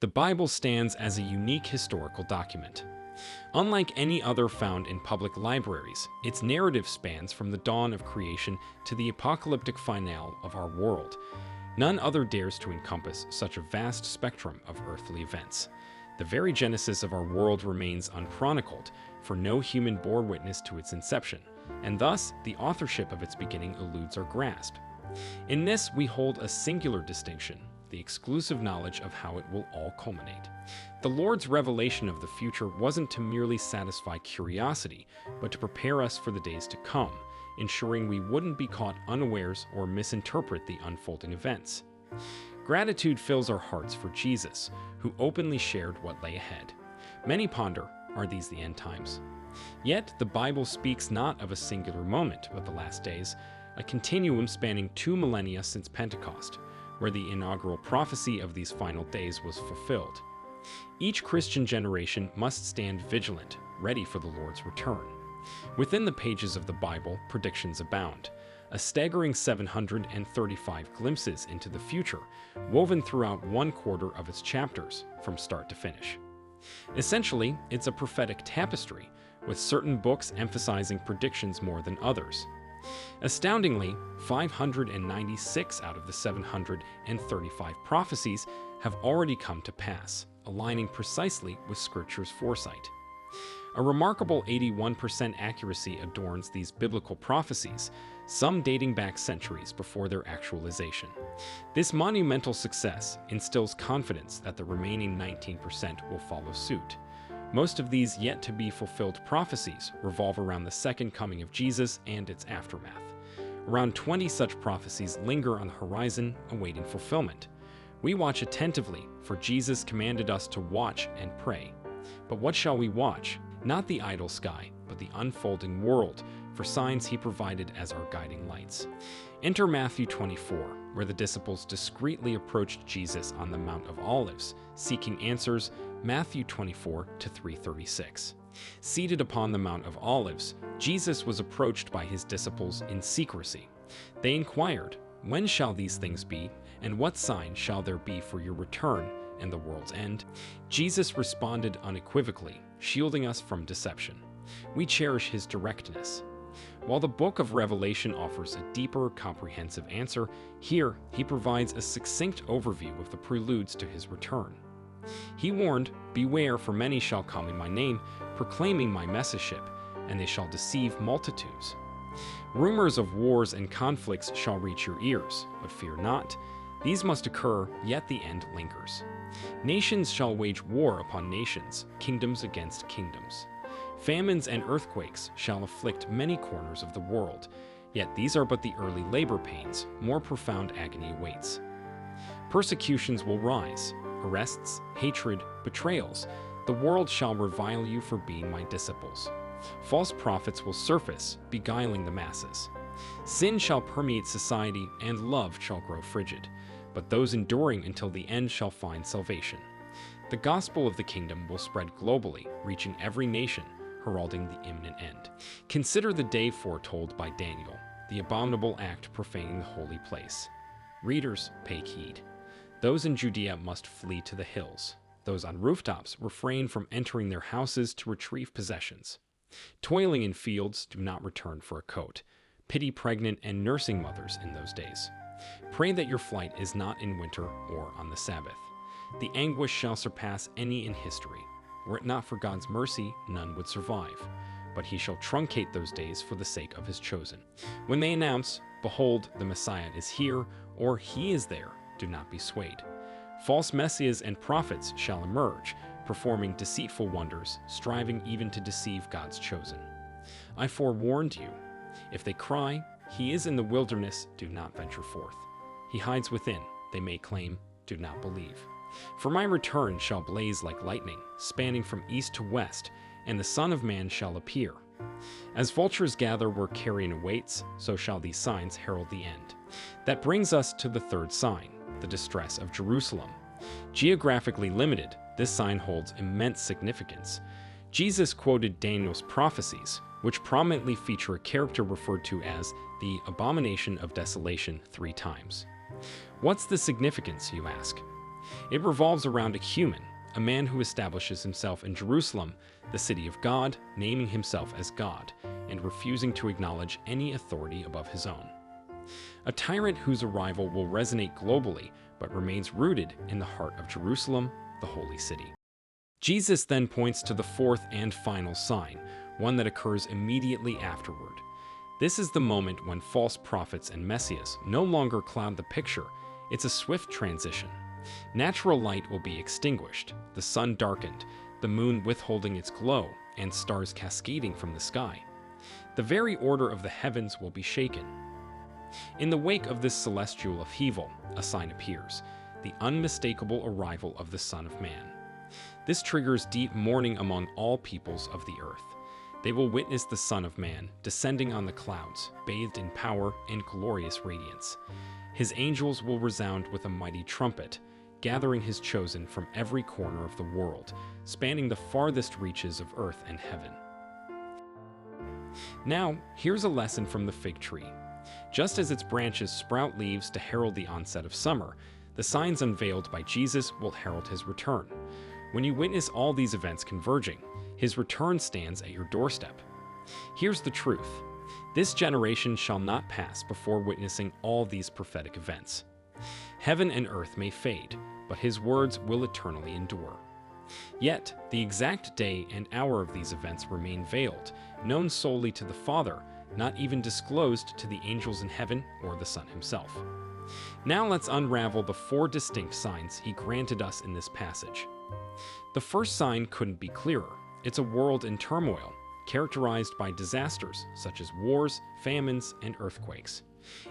The Bible stands as a unique historical document. Unlike any other found in public libraries, its narrative spans from the dawn of creation to the apocalyptic finale of our world. None other dares to encompass such a vast spectrum of earthly events. The very genesis of our world remains unchronicled, for no human bore witness to its inception, and thus the authorship of its beginning eludes our grasp. In this, we hold a singular distinction, the exclusive knowledge of how it will all culminate. The Lord's revelation of the future wasn't to merely satisfy curiosity, but to prepare us for the days to come, ensuring we wouldn't be caught unawares or misinterpret the unfolding events. Gratitude fills our hearts for Jesus, who openly shared what lay ahead. Many ponder, are these the end times? Yet, the Bible speaks not of a singular moment of the last days, a continuum spanning 2 millennia since Pentecost, where the inaugural prophecy of these final days was fulfilled. Each Christian generation must stand vigilant, ready for the Lord's return. Within the pages of the Bible, predictions abound, a staggering 735 glimpses into the future, woven throughout 1/4 of its chapters, from start to finish. Essentially, it's a prophetic tapestry, with certain books emphasizing predictions more than others. Astoundingly, 596 out of the 735 prophecies have already come to pass, aligning precisely with Scripture's foresight. A remarkable 81% accuracy adorns these biblical prophecies, some dating back centuries before their actualization. This monumental success instills confidence that the remaining 19% will follow suit. Most of these yet-to-be-fulfilled prophecies revolve around the second coming of Jesus and its aftermath. Around 20 such prophecies linger on the horizon, awaiting fulfillment. We watch attentively, for Jesus commanded us to watch and pray. But what shall we watch? Not the idle sky, but the unfolding world, for signs he provided as our guiding lights. Enter Matthew 24, where the disciples discreetly approached Jesus on the Mount of Olives, seeking answers, Matthew 24 to 3:36. Seated upon the Mount of Olives, Jesus was approached by his disciples in secrecy. They inquired, "When shall these things be, and what sign shall there be for your return and the world's end?" Jesus responded unequivocally, shielding us from deception. We cherish his directness. While the book of Revelation offers a deeper, comprehensive answer, here he provides a succinct overview of the preludes to his return. He warned, "Beware, for many shall come in my name, proclaiming my messageship, and they shall deceive multitudes. Rumors of wars and conflicts shall reach your ears, but fear not. These must occur, yet the end lingers. Nations shall wage war upon nations, kingdoms against kingdoms. Famines and earthquakes shall afflict many corners of the world, yet these are but the early labor pains, more profound agony awaits. Persecutions will rise, arrests, hatred, betrayals. The world shall revile you for being my disciples. False prophets will surface, beguiling the masses. Sin shall permeate society, and love shall grow frigid, but those enduring until the end shall find salvation. The gospel of the kingdom will spread globally, reaching every nation, heralding the imminent end. Consider the day foretold by Daniel, the abominable act profaning the holy place. Readers, take heed. Those in Judea must flee to the hills. Those on rooftops refrain from entering their houses to retrieve possessions. Toiling in fields, do not return for a coat. Pity pregnant and nursing mothers in those days. Pray that your flight is not in winter or on the Sabbath. The anguish shall surpass any in history. Were it not for God's mercy, none would survive. But he shall truncate those days for the sake of his chosen. When they announce, "Behold, the Messiah is here," or "He is there," do not be swayed. False messiahs and prophets shall emerge, performing deceitful wonders, striving even to deceive God's chosen. I forewarned you. If they cry, "He is in the wilderness," do not venture forth. He hides within, they may claim, do not believe. For my return shall blaze like lightning, spanning from east to west, and the Son of Man shall appear. As vultures gather where carrion awaits, so shall these signs herald the end. That brings us to the third sign, the distress of Jerusalem. Geographically limited, this sign holds immense significance. Jesus quoted Daniel's prophecies, which prominently feature a character referred to as the abomination of desolation 3 times. What's the significance, you ask? It revolves around a human, a man who establishes himself in Jerusalem, the city of God, naming himself as God, and refusing to acknowledge any authority above his own. A tyrant whose arrival will resonate globally, but remains rooted in the heart of Jerusalem, the holy city. Jesus then points to the fourth and final sign, one that occurs immediately afterward. This is the moment when false prophets and messiahs no longer cloud the picture. It's a swift transition. Natural light will be extinguished, the sun darkened, the moon withholding its glow, and stars cascading from the sky. The very order of the heavens will be shaken. In the wake of this celestial upheaval, a sign appears, the unmistakable arrival of the Son of Man. This triggers deep mourning among all peoples of the earth. They will witness the Son of Man descending on the clouds, bathed in power and glorious radiance. His angels will resound with a mighty trumpet, gathering his chosen from every corner of the world, spanning the farthest reaches of earth and heaven. Now, here's a lesson from the fig tree. Just as its branches sprout leaves to herald the onset of summer, the signs unveiled by Jesus will herald his return. When you witness all these events converging, his return stands at your doorstep. Here's the truth. This generation shall not pass before witnessing all these prophetic events. Heaven and earth may fade, but his words will eternally endure. Yet, the exact day and hour of these events remain veiled, known solely to the Father, not even disclosed to the angels in heaven or the Son himself. Now let's unravel the four distinct signs he granted us in this passage. The first sign couldn't be clearer. It's a world in turmoil, characterized by disasters such as wars, famines, and earthquakes.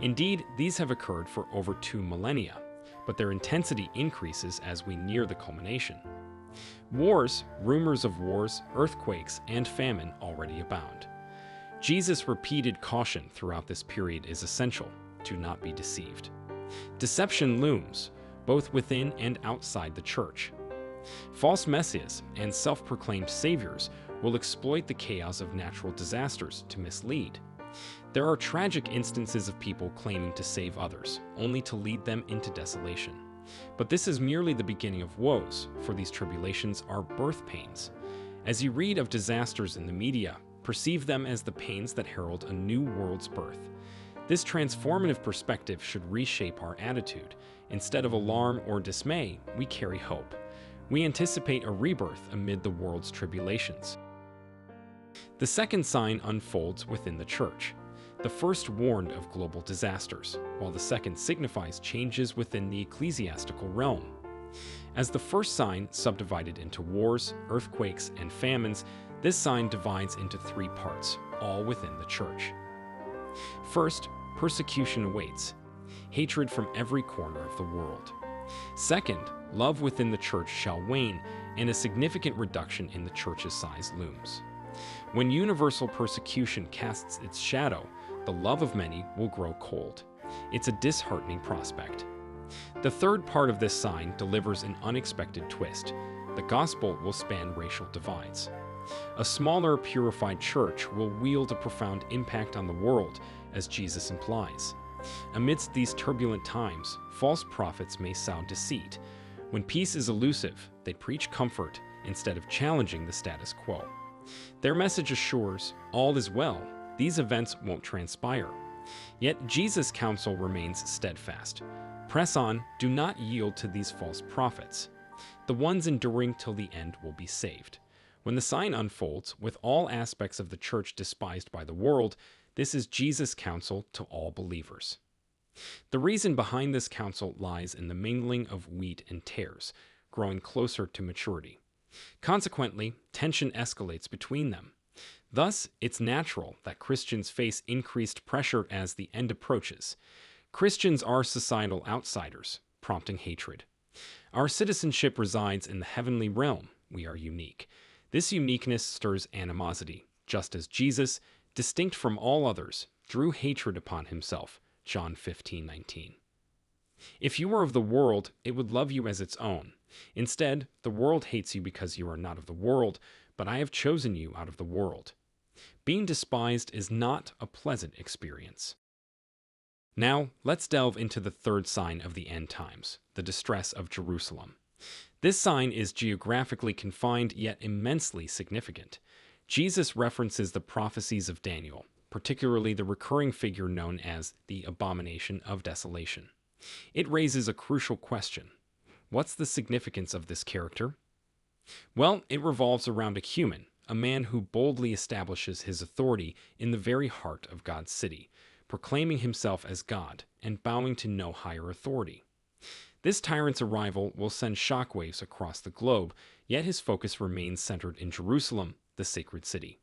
Indeed, these have occurred for over 2 millennia, but their intensity increases as we near the culmination. Wars, rumors of wars, earthquakes, and famine already abound. Jesus' repeated caution throughout this period is essential: do not be deceived. Deception looms, both within and outside the church. False messiahs and self-proclaimed saviors will exploit the chaos of natural disasters to mislead. There are tragic instances of people claiming to save others, only to lead them into desolation. But this is merely the beginning of woes, for these tribulations are birth pains. As you read of disasters in the media, perceive them as the pains that herald a new world's birth. This transformative perspective should reshape our attitude. Instead of alarm or dismay, we carry hope. We anticipate a rebirth amid the world's tribulations. The second sign unfolds within the church. The first warned of global disasters, while the second signifies changes within the ecclesiastical realm. As the first sign subdivided into wars, earthquakes, and famines, this sign divides into 3 parts, all within the church. First, persecution awaits, hatred from every corner of the world. Second, love within the church shall wane, and a significant reduction in the church's size looms. When universal persecution casts its shadow, the love of many will grow cold. It's a disheartening prospect. The third part of this sign delivers an unexpected twist. The gospel will span racial divides. A smaller, purified church will wield a profound impact on the world, as Jesus implies. Amidst these turbulent times, false prophets may sow deceit. When peace is elusive, they preach comfort instead of challenging the status quo. Their message assures, all is well, these events won't transpire. Yet Jesus' counsel remains steadfast. Press on, do not yield to these false prophets. The ones enduring till the end will be saved. When the sign unfolds, with all aspects of the church despised by the world, this is Jesus' counsel to all believers. The reason behind this counsel lies in the mingling of wheat and tares, growing closer to maturity. Consequently, tension escalates between them. Thus, it's natural that Christians face increased pressure as the end approaches. Christians are societal outsiders, prompting hatred. Our citizenship resides in the heavenly realm. We are unique. This uniqueness stirs animosity, just as Jesus, distinct from all others, drew hatred upon himself. John 15:19. If you were of the world, it would love you as its own. Instead, the world hates you because you are not of the world, but I have chosen you out of the world. Being despised is not a pleasant experience. Now, let's delve into the third sign of the end times, the distress of Jerusalem. This sign is geographically confined yet immensely significant. Jesus references the prophecies of Daniel, particularly the recurring figure known as the abomination of desolation. It raises a crucial question. What's the significance of this character? Well, it revolves around a human, a man who boldly establishes his authority in the very heart of God's city, proclaiming himself as God and bowing to no higher authority. This tyrant's arrival will send shockwaves across the globe, yet his focus remains centered in Jerusalem, the sacred city.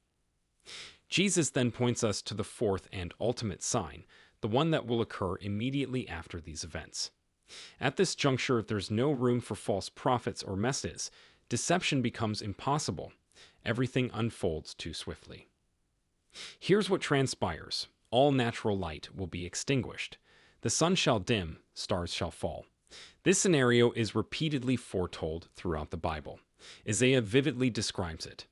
Jesus then points us to the fourth and ultimate sign, the one that will occur immediately after these events. At this juncture, there's no room for false prophets or messes. Deception becomes impossible. Everything unfolds too swiftly. Here's what transpires. All natural light will be extinguished. The sun shall dim, stars shall fall. This scenario is repeatedly foretold throughout the Bible. Isaiah vividly describes it.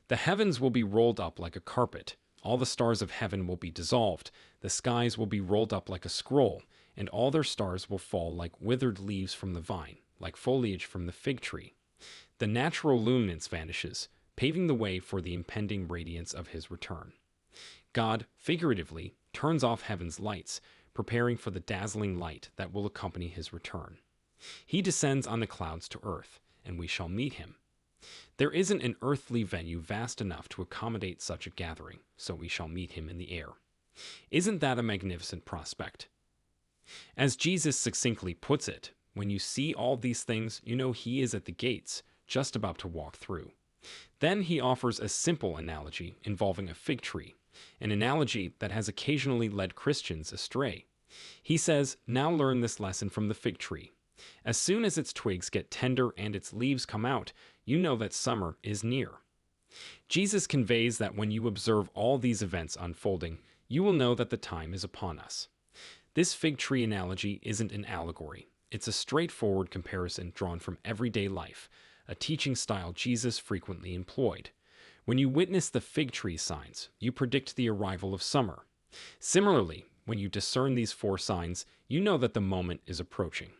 The heavens will be rolled up like a carpet. All the stars of heaven will be dissolved. The skies will be rolled up like a scroll, and all their stars will fall like withered leaves from the vine, like foliage from the fig tree. The natural luminance vanishes, paving the way for the impending radiance of his return. God, figuratively, turns off heaven's lights, preparing for the dazzling light that will accompany his return. He descends on the clouds to earth, and we shall meet him. There isn't an earthly venue vast enough to accommodate such a gathering, so we shall meet him in the air. Isn't that a magnificent prospect? As Jesus succinctly puts it, when you see all these things, you know he is at the gates, just about to walk through. Then he offers a simple analogy involving a fig tree, an analogy that has occasionally led Christians astray. He says, now learn this lesson from the fig tree. As soon as its twigs get tender and its leaves come out, you know that summer is near. Jesus conveys that when you observe all these events unfolding, you will know that the time is upon us. This fig tree analogy isn't an allegory. It's a straightforward comparison drawn from everyday life, a teaching style Jesus frequently employed. When you witness the fig tree signs, you predict the arrival of summer. Similarly, when you discern these four signs, you know that the moment is approaching.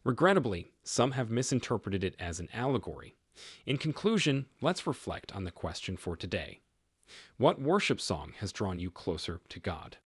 Regrettably, some have misinterpreted it as an allegory. In conclusion, let's reflect on the question for today. What worship song has drawn you closer to God?